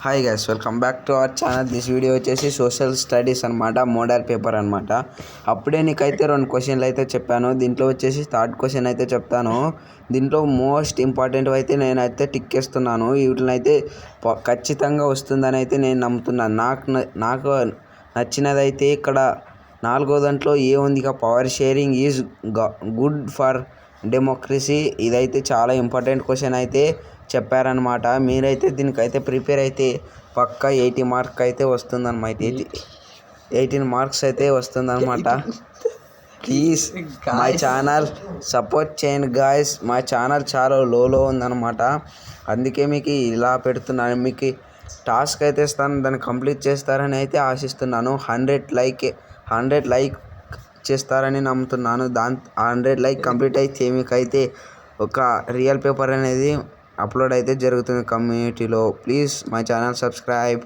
Hi guys, welcome back to our channel. This video వచ్చేసి social studies అనమాట, model paper అనమాట. అప్పుడే నీకైతే 2 క్వశ్చన్లు అయితే చెప్పాను. దీంట్లో వచ్చేసి థర్డ్ క్వశ్చన్ అయితే చెప్తాను. దీంట్లో మోస్ట్ ఇంపార్టెంట్ అయితే నేనైతే టిక్ చేస్తున్నాను. వీటిని అయితే ఖచ్చితంగా వస్తుందని అయితే నేను నమ్ముతున్నాను. నాకు నచ్చినదైతే ఇక్కడ 4వ దాంట్లో ఏముంది, power sharing is good for democracy. ఇదైతే చాలా ఇంపార్టెంట్ క్వశ్చన్ అయితే చెప్పారనమాట. మీరైతే దీనికైతే ప్రిపేర్ అయితే పక్కా 80 మార్క్ అయితే వస్తుందన్నమాట. 18 మార్క్స్ అయితే వస్తుందన్నమాట. ప్లీజ్ మై ఛానల్ సపోర్ట్ చేయండి గాయస్. మా ఛానల్ చాలా లోలో ఉందన్నమాట. అందుకే మీకు ఇలా పెడుతున్నాను. మీకు టాస్క్ అయితే ఇస్తాను, దాన్ని కంప్లీట్ చేస్తారని అయితే ఆశిస్తున్నాను. 100 లైక్ చేస్తారని నమ్ముతున్నాను. 100 లైక్ కంప్లీట్ అయితే మీకైతే ఒక రియల్ పేపర్ అనేది అప్లోడ్ అయితే జరుగుతుంది కమ్యూనిటీలో. Please my channel subscribe.